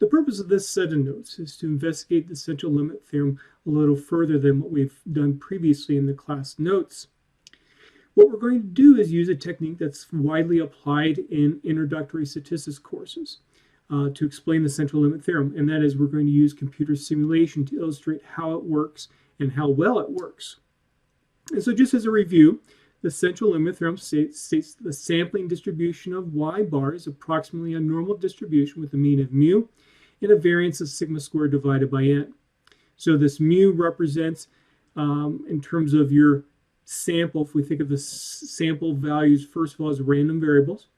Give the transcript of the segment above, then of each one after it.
the purpose of this set of notes is to investigate the central limit theorem a little further than what we've done previously in the class notes. What we're going to do is use a technique that's widely applied in introductory statistics courses to explain the central limit theorem, and that is we're going to use computer simulation to illustrate how it works and how well it works. And so just as a review, the central limit theorem states the sampling distribution of y bar is approximately a normal distribution with a mean of mu and a variance of sigma squared divided by n. So this mu represents, in terms of your sample, if we think of the sample values, first of all, as random variables,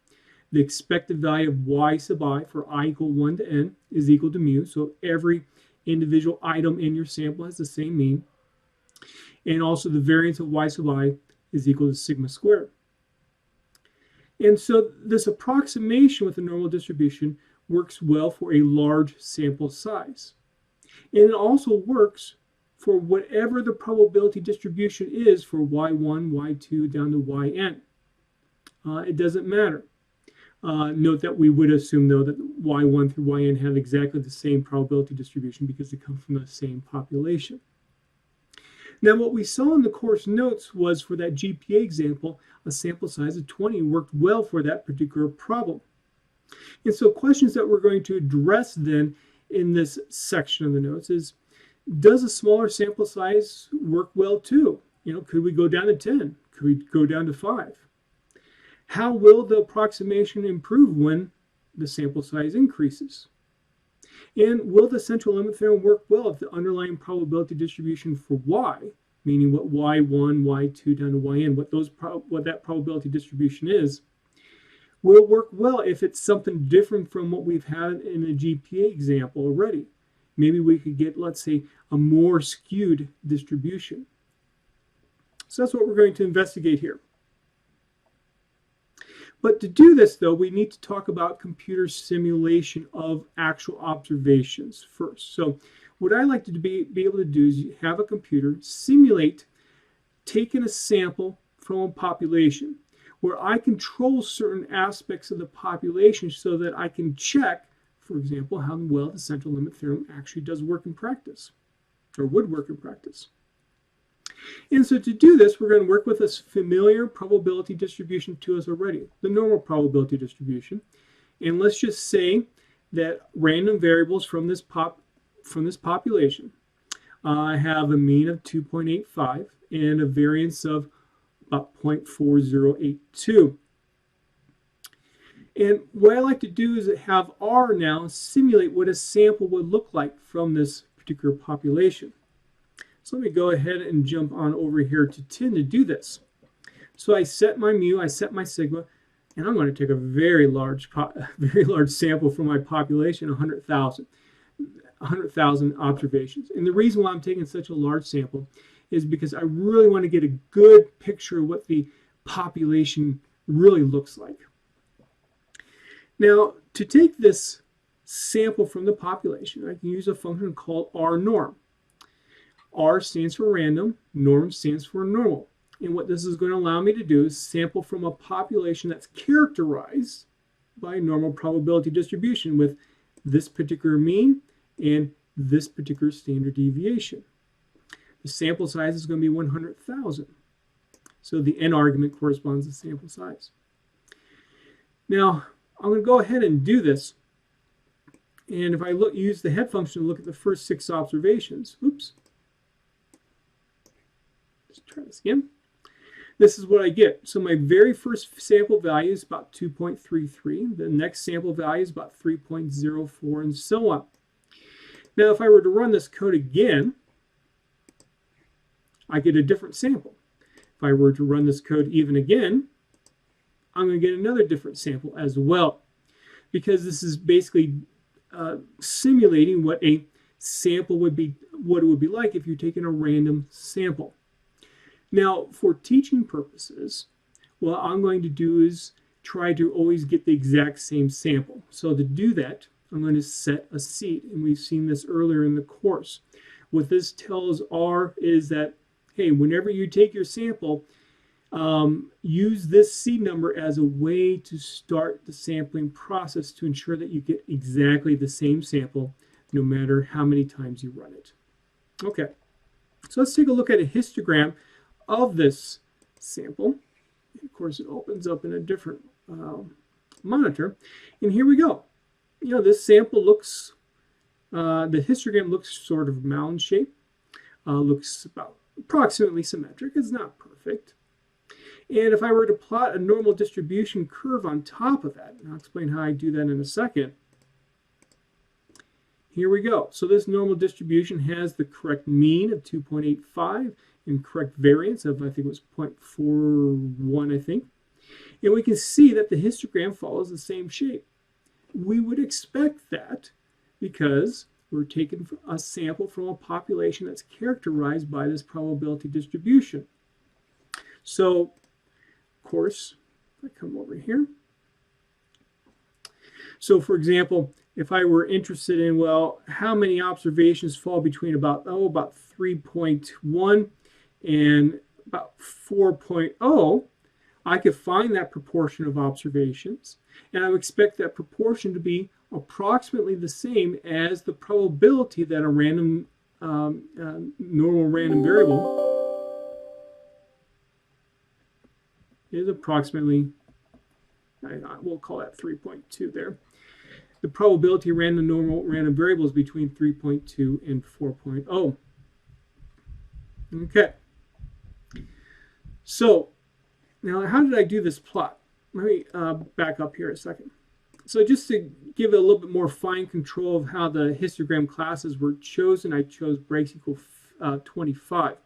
the expected value of y sub I for I equal 1 to n is equal to mu. So every individual item in your sample has the same mean. And also the variance of y sub I is equal to sigma squared. And so this approximation with a normal distribution works well for a large sample size. And it also works for whatever the probability distribution is for y1, y2 down to yn. It doesn't matter. Note that we would assume, though, that y1 through yn have exactly the same probability distribution because they come from the same population. Now, what we saw in the course notes was for that GPA example, a sample size of 20 worked well for that particular problem. And so questions that we're going to address then in this section of the notes is, does a smaller sample size work well too? Could we go down to 10? Could we go down to 5? How will the approximation improve when the sample size increases? And will the central limit theorem work well if the underlying probability distribution for y, meaning what y1, y2 down to yn, what that probability distribution is, will work well if it's something different from what we've had in the GPA example already? Maybe we could get, let's say, a more skewed distribution. So that's what we're going to investigate here. But to do this, though, we need to talk about computer simulation of actual observations first. So what I like to be able to do is have a computer simulate taking a sample from a population where I control certain aspects of the population so that I can check, for example, how well the central limit theorem actually does work in practice, or would work in practice. And so to do this, we're going to work with this familiar probability distribution to us already, the normal probability distribution. And let's just say that random variables from this population have a mean of 2.85 and a variance of about 0.4082. And what I like to do is have R now simulate what a sample would look like from this particular population. So let me go ahead and jump on over here to 10 to do this. So I set my mu, I set my sigma, and I'm going to take a very large sample from my population, 100,000 observations. And the reason why I'm taking such a large sample is because I really want to get a good picture of what the population really looks like. Now, to take this sample from the population, I can use a function called rnorm. R stands for random, norm stands for normal. And what this is going to allow me to do is sample from a population that's characterized by a normal probability distribution with this particular mean and this particular standard deviation. The sample size is going to be 100,000. So the n argument corresponds to the sample size. Now, I'm going to go ahead and do this. And if I use the head function to look at the first 6 observations, oops. Let's try this again. This is what I get. So my very first sample value is about 2.33. The next sample value is about 3.04, and so on. Now, if I were to run this code again, I get a different sample. If I were to run this code even again, I'm going to get another different sample as well, because this is basically simulating what a sample would be, what it would be like if you're taking a random sample. Now, for teaching purposes, what I'm going to do is try to always get the exact same sample. So to do that, I'm going to set a seed, and we've seen this earlier in the course. What this tells R is that, hey, whenever you take your sample, use this C number as a way to start the sampling process to ensure that you get exactly the same sample no matter how many times you run it. Okay, so let's take a look at a histogram of this sample. Of course, it opens up in a different monitor. And here we go. You know, this sample looks, the histogram looks sort of mound shaped, looks about approximately symmetric. It's not perfect. And if I were to plot a normal distribution curve on top of that, and I'll explain how I do that in a second. Here we go. So this normal distribution has the correct mean of 2.85 and correct variance of, I think it was 0.41, I think. And we can see that the histogram follows the same shape. We would expect that because we're taking a sample from a population that's characterized by this probability distribution. So, of course, I come over here. So, for example, if I were interested in, well, how many observations fall between about 3.1 and about 4.0, I could find that proportion of observations, and I would expect that proportion to be approximately the same as the probability that a random normal random variable is approximately, we'll call that 3.2 there. The probability of random normal random variable is between 3.2 and 4.0. Okay. So now how did I do this plot? Let me back up here a second. So just to give it a little bit more fine control of how the histogram classes were chosen, I chose breaks equal 25.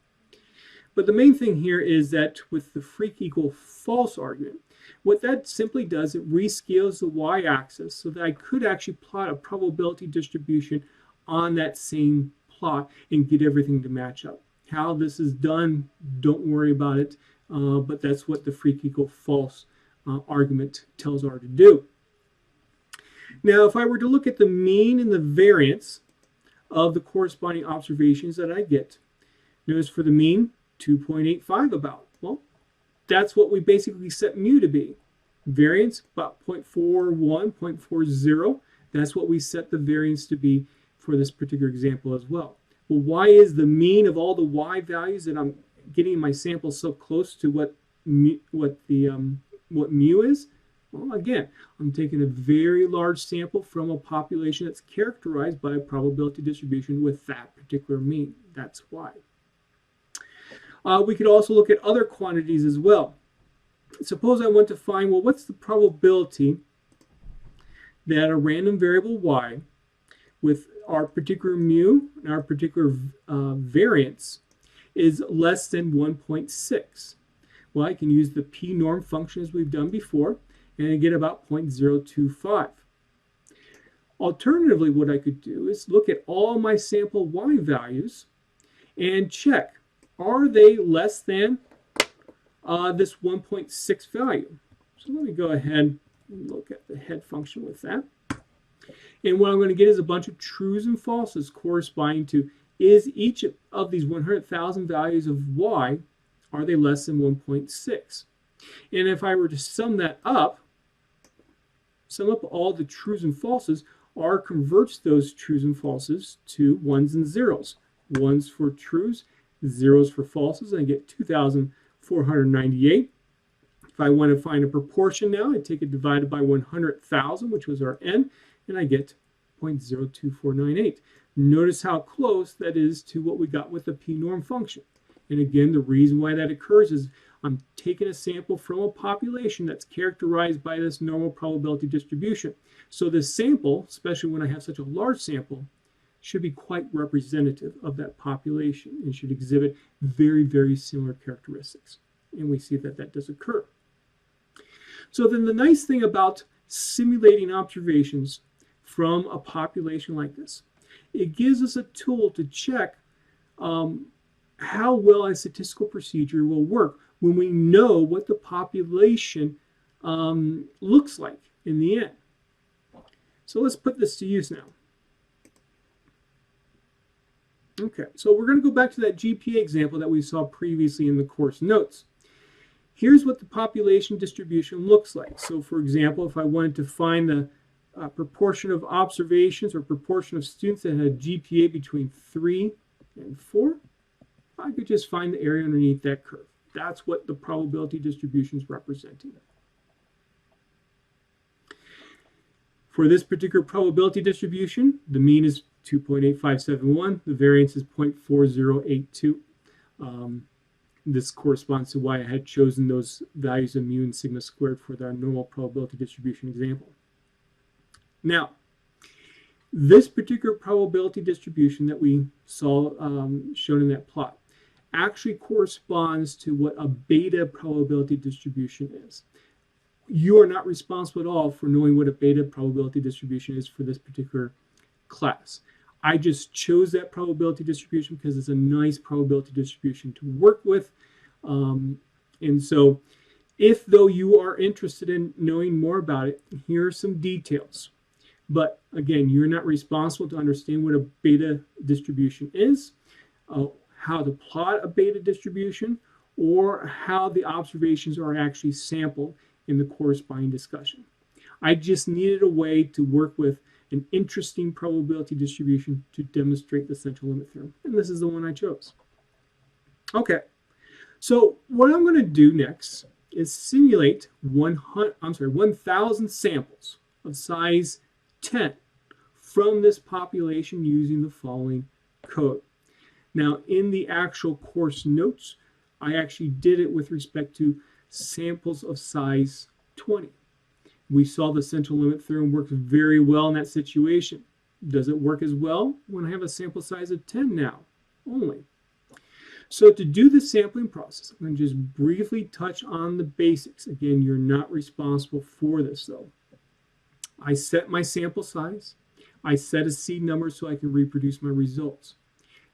But the main thing here is that with the freak equal false argument, what that simply does, it rescales the y-axis so that I could actually plot a probability distribution on that same plot and get everything to match up. How this is done, don't worry about it, but that's what the freak equal false argument tells R to do. Now, if I were to look at the mean and the variance of the corresponding observations that I get, notice for the mean, 2.85 about. Well, that's what we basically set mu to be. Variance, about 0.41, 0.40. That's what we set the variance to be for this particular example as well. Well, why is the mean of all the y values that I'm getting in my sample so close to what mu is? Well, again, I'm taking a very large sample from a population that's characterized by a probability distribution with that particular mean. That's why. We could also look at other quantities as well. Suppose I want to find, well, what's the probability that a random variable y with our particular mu and our particular variance is less than 1.6? Well, I can use the p-norm function as we've done before, and I get about 0.025. Alternatively, what I could do is look at all my sample y values and check, are they less than this 1.6 value? So let me go ahead and look at the head function with that. And what I'm going to get is a bunch of trues and falses corresponding to, is each of these 100,000 values of y, are they less than 1.6? And if I were to sum up all the trues and falses, R converts those trues and falses to ones and zeros. Ones for trues, zeros for falses, and I get 2,498. If I want to find a proportion now, I take it divided by 100,000, which was our n, and I get 0.02498. Notice how close that is to what we got with the p-norm function. And again, the reason why that occurs is I'm taking a sample from a population that's characterized by this normal probability distribution. So this sample, especially when I have such a large sample, should be quite representative of that population and should exhibit very, very similar characteristics. And we see that that does occur. So then the nice thing about simulating observations from a population like this, it gives us a tool to check how well a statistical procedure will work when we know what the population looks like in the end. So let's put this to use now. Okay, so we're going to go back to that GPA example that we saw previously in the course notes. here's what the population distribution looks like. So for example, if I wanted to find the proportion of observations or proportion of students that had GPA between 3 and 4, I could just find the area underneath that curve. That's what the probability distribution is representing. For this particular probability distribution, the mean is 2.8571. The variance is 0.4082. This corresponds to why I had chosen those values of mu and sigma squared for our normal probability distribution example. Now, this particular probability distribution that we saw shown in that plot actually corresponds to what a beta probability distribution is. You are not responsible at all for knowing what a beta probability distribution is for this particular class. I just chose that probability distribution because it's a nice probability distribution to work with. And so if though you are interested in knowing more about it, here are some details. But again, you're not responsible to understand what a beta distribution is, how to plot a beta distribution, or how the observations are actually sampled in the corresponding discussion. I just needed a way to work with an interesting probability distribution to demonstrate the central limit theorem, and this is the one I chose. Okay, so what I'm going to do next is simulate 1,000 samples of size 10 from this population using the following code. Now, in the actual course notes, I actually did it with respect to samples of size 20. We saw the central limit theorem works very well in that situation. Does it work as well when I have a sample size of 10 now only? So to do the sampling process, I'm going to just briefly touch on the basics. Again, you're not responsible for this though. I set my sample size. I set a seed number so I can reproduce my results.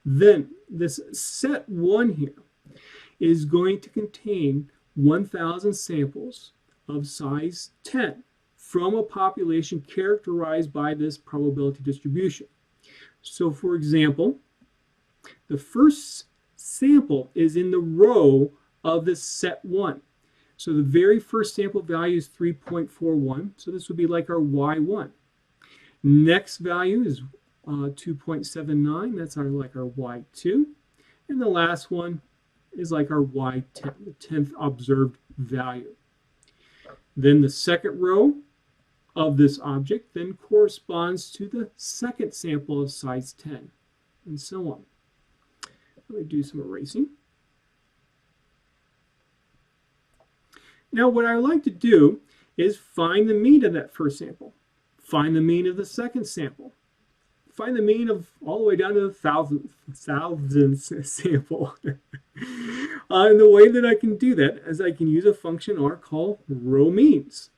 Then this set 1 here is going to contain 1,000 samples of size 10 from a population characterized by this probability distribution. So for example, the first sample is in the row of this set 1. So the very first sample value is 3.41. So this would be like our Y1. Next value is 2.79. That's our Y2. And the last one is like our Y10, the 10th observed value. Then the second row of this object then corresponds to the second sample of size 10, and so on. Let me do some erasing. Now what I like to do is find the mean of that first sample, find the mean of the second sample, find the mean of all the way down to the thousandth sample. And the way that I can do that is I can use a function R called row means.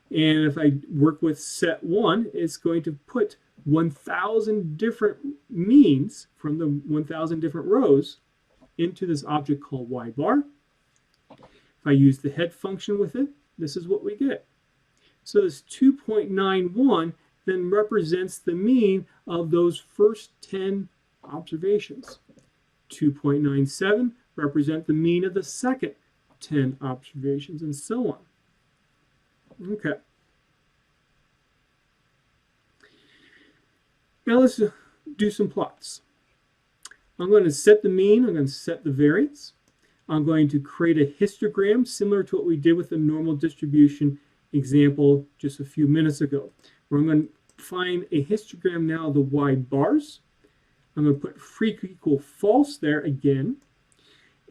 And if I work with set 1, it's going to put 1,000 different means from the 1,000 different rows into this object called Y bar. If I use the head function with it, this is what we get. So this 2.91 then represents the mean of those first 10 observations. 2.97 represent the mean of the second 10 observations, and so on. Okay. Now let's do some plots. I'm going to set the mean, I'm going to set the variance. I'm going to create a histogram similar to what we did with the normal distribution example just a few minutes ago, where I'm going to find a histogram now of the Y bars. I'm going to put free equal false there again,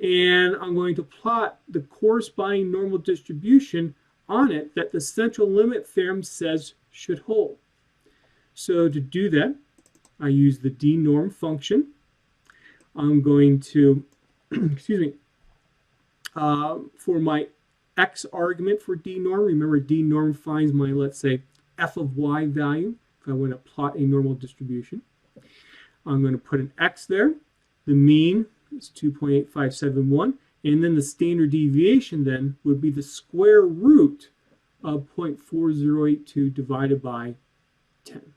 and I'm going to plot the corresponding normal distribution on it that the central limit theorem says should hold. So to do that, I use the dnorm function. I'm going to, excuse me, for my x argument for dnorm, remember dnorm finds my, let's say, f of y value if I want to plot a normal distribution. I'm going to put an x there. The mean is 2.8571. And then the standard deviation then would be the square root of 0.4082 divided by 10.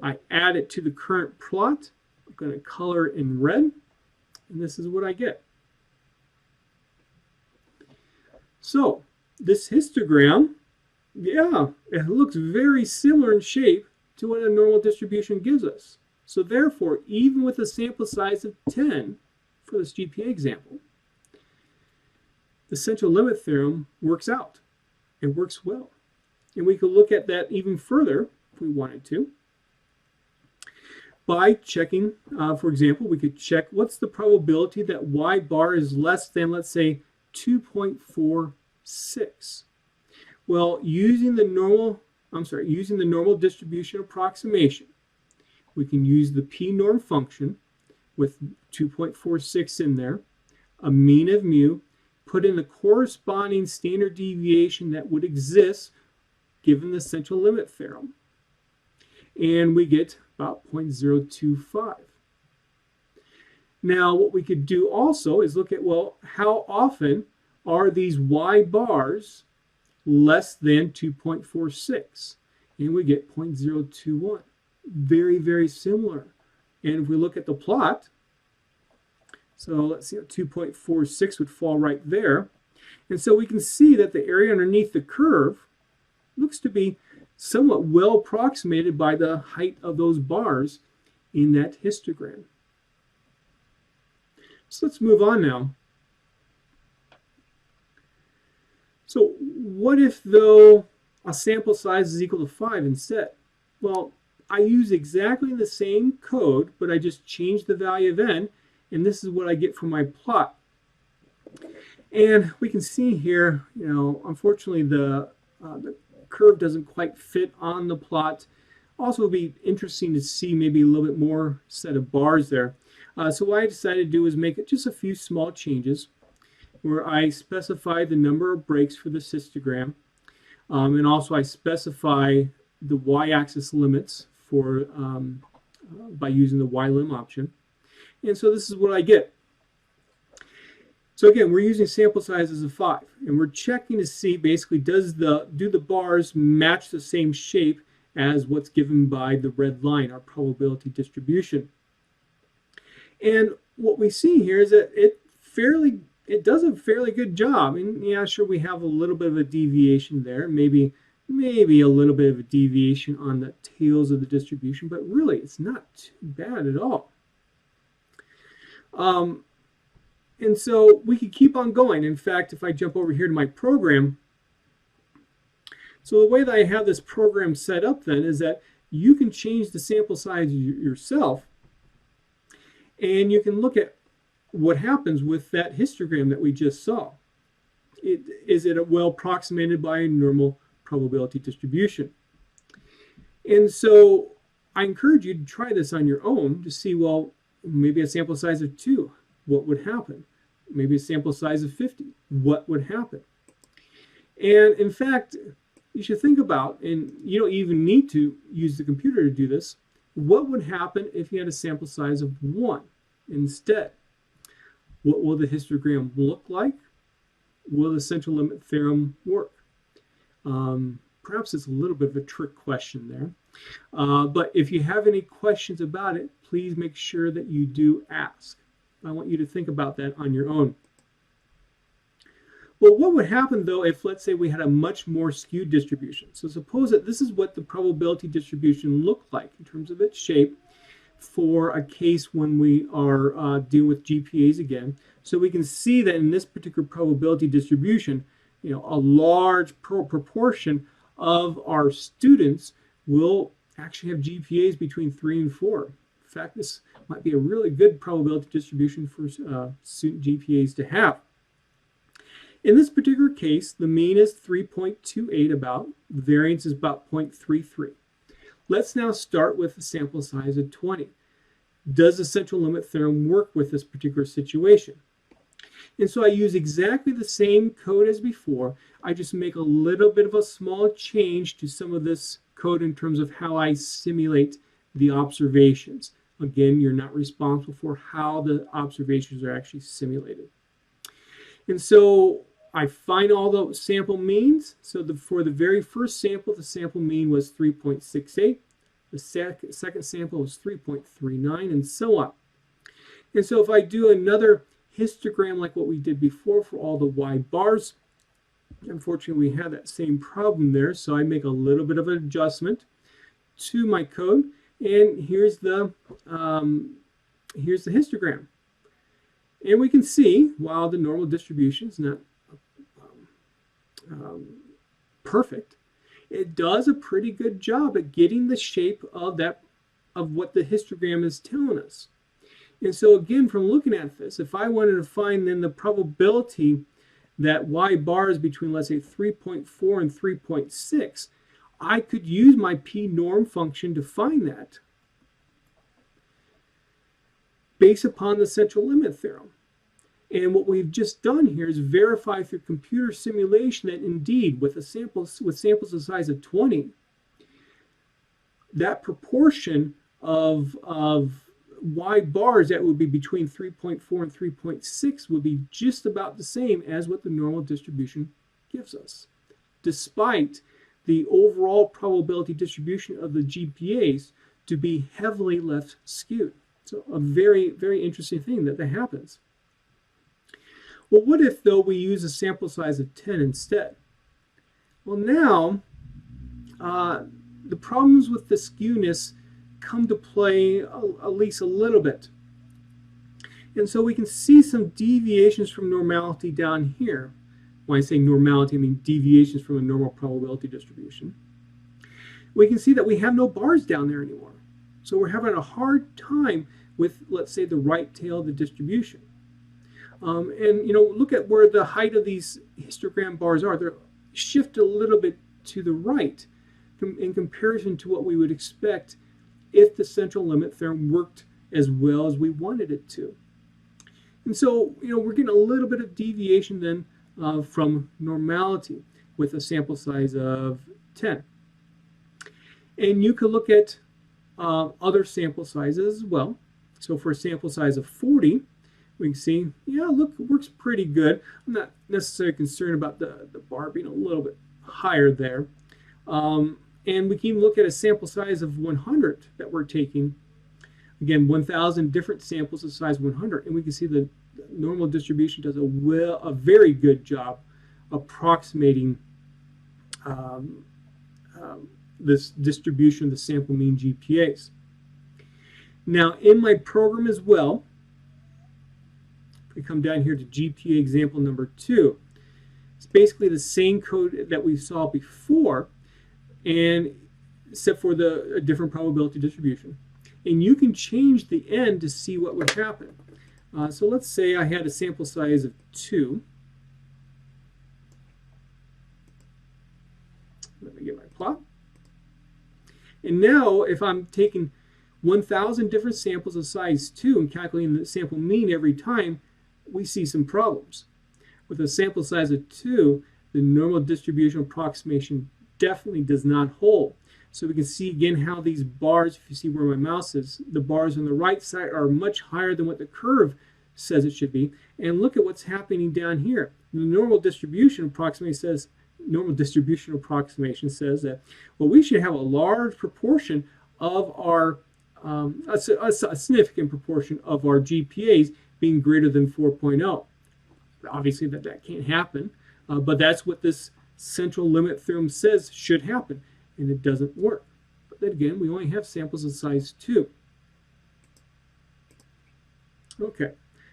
I add it to the current plot. I'm going to color it in red. And this is what I get. So this histogram, yeah, it looks very similar in shape to what a normal distribution gives us. So therefore, even with a sample size of 10 for this GPA example, the central limit theorem works out. It works well. And we could look at that even further if we wanted to by checking, for example, we could check what's the probability that y bar is less than, let's say, 2.46. Well, using the normal distribution approximation, we can use the p-norm function with 2.46 in there, a mean of mu, put in the corresponding standard deviation that would exist given the central limit theorem, and we get about 0.025. Now, what we could do also is look at, well, how often are these y bars less than 2.46? And we get 0.021. Very, very similar. And if we look at the plot, so let's see, 2.46 would fall right there. And so we can see that the area underneath the curve looks to be somewhat well approximated by the height of those bars in that histogram. So let's move on now. So what if, though, a sample size is equal to 5 instead? Well, I use exactly the same code, but I just change the value of n, and this is what I get from my plot. And we can see here, unfortunately the curve doesn't quite fit on the plot. Also, it would be interesting to see maybe a little bit more set of bars there. So what I decided to do is make it just a few small changes where I specify the number of breaks for the histogram, and also I specify the y-axis limits for by using the y-lim option. And so this is what I get. So again, we're using sample sizes of 5, and we're checking to see basically do the bars match the same shape as what's given by the red line, our probability distribution. And what we see here is that it does a fairly good job. And yeah, sure, we have a little bit of a deviation there, maybe a little bit of a deviation on the tails of the distribution, but really it's not too bad at all. And so we could keep on going. In fact, if I jump over here to my program, so the way that I have this program set up then is that you can change the sample size yourself, and you can look at what happens with that histogram that we just saw. Is it well approximated by a normal probability distribution? And so I encourage you to try this on your own to see, well, maybe a sample size of 2. What would happen? Maybe a sample size of 50. What would happen? And in fact, you should think about, and you don't even need to use the computer to do this, what would happen if you had a sample size of 1 instead? What will the histogram look like? Will the central limit theorem work? Perhaps it's a little bit of a trick question there. But if you have any questions about it, please make sure that you do ask. I want you to think about that on your own. Well, what would happen, though, if, let's say, we had a much more skewed distribution? So suppose that this is what the probability distribution looked like in terms of its shape for a case when we are dealing with GPAs again. So we can see that in this particular probability distribution, a large proportion of our students will actually have GPAs between 3 and 4. In fact, this might be a really good probability distribution for student GPAs to have. In this particular case, the mean is 3.28 about. The variance is about 0.33. Let's now start with a sample size of 20. Does the central limit theorem work with this particular situation? And so I use exactly the same code as before. I just make a little bit of a small change to some of this code in terms of how I simulate the observations. Again, you're not responsible for how the observations are actually simulated. And so I find all the sample means. So for the very first sample, the sample mean was 3.68. The second sample was 3.39, and so on. And so if I do another histogram like what we did before for all the y bars, Unfortunately, we have that same problem there, so I make a little bit of an adjustment to my code, and here's the histogram. And we can see, while the normal distribution is not perfect, it does a pretty good job at getting the shape of what the histogram is telling us. And so again, from looking at this, if I wanted to find then the probability that y bar is between, let's say, 3.4 and 3.6, I could use my p-norm function to find that based upon the central limit theorem. And what we've just done here is verify through computer simulation that indeed, with samples the size of 20, that proportion of y bars that would be between 3.4 and 3.6 would be just about the same as what the normal distribution gives us, despite the overall probability distribution of the GPAs to be heavily left skewed. So a very, very interesting thing that happens. Well, what if, though, we use a sample size of 10 instead? Well, now the problems with the skewness come to play at least a little bit. And so we can see some deviations from normality down here. When I say normality, I mean deviations from a normal probability distribution. We can see that we have no bars down there anymore. So we're having a hard time with, let's say, the right tail of the distribution. And, look at where the height of these histogram bars are. They're shifted a little bit to the right in comparison to what we would expect if the central limit theorem worked as well as we wanted it to. And so, we're getting a little bit of deviation then from normality with a sample size of 10. And you could look at other sample sizes as well. So for a sample size of 40, we can see, yeah, look, it works pretty good. I'm not necessarily concerned about the bar being a little bit higher there. And we can even look at a sample size of 100 that we're taking. Again, 1,000 different samples of size 100. And we can see the normal distribution does a very good job approximating this distribution of the sample mean GPAs. Now, in my program as well, we come down here to GPA example number 2. It's basically the same code that we saw before, and except for a different probability distribution. And you can change the n to see what would happen. So let's say I had a sample size of 2. Let me get my plot. And now if I'm taking 1,000 different samples of size 2 and calculating the sample mean every time, we see some problems. With a sample size of 2, the normal distribution approximation definitely does not hold. So we can see again how these bars, if you see where my mouse is, the bars on the right side are much higher than what the curve says it should be. And look at what's happening down here. The normal distribution approximation says that, well, we should have a large proportion of our, a significant proportion of our GPAs being greater than 4.0. Obviously that can't happen, but that's what this central limit theorem says should happen, and it doesn't work. But then again, we only have samples of size 2. Okay,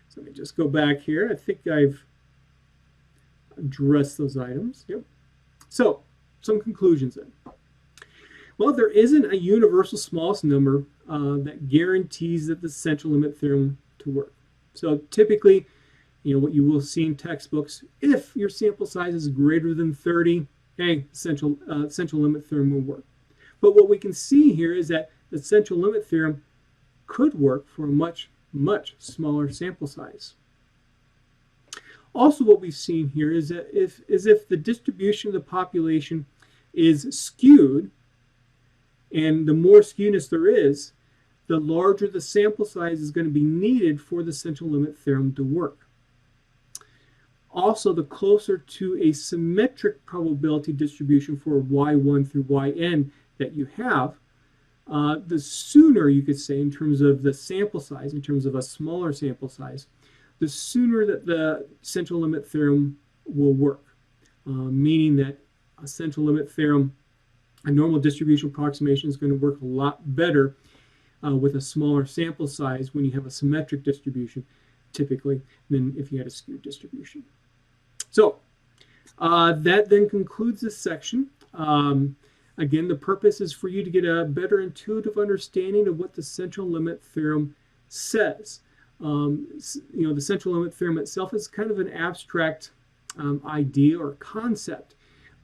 so let me just go back here. I think I've addressed those items. Yep. So, some conclusions then. Well, there isn't a universal smallest number that guarantees that the central limit theorem to work. So typically, what you will see in textbooks, if your sample size is greater than 30, hey, central limit theorem will work. But what we can see here is that the central limit theorem could work for a much, much smaller sample size. Also, what we've seen here is that if the distribution of the population is skewed, and the more skewness there is, the larger the sample size is going to be needed for the central limit theorem to work. Also, the closer to a symmetric probability distribution for y1 through yn that you have, the sooner, you could say, in terms of the sample size, in terms of a smaller sample size, the sooner that the central limit theorem will work. meaning that a central limit theorem, a normal distribution approximation, is going to work a lot better with a smaller sample size when you have a symmetric distribution, typically, than if you had a skewed distribution. So that then concludes this section. Again, the purpose is for you to get a better intuitive understanding of what the central limit theorem says. The central limit theorem itself is kind of an abstract idea or concept,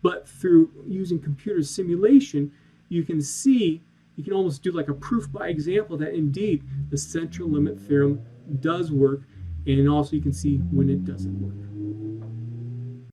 but through using computer simulation, you can almost do like a proof by example that indeed the central limit theorem does work, and also you can see when it doesn't work.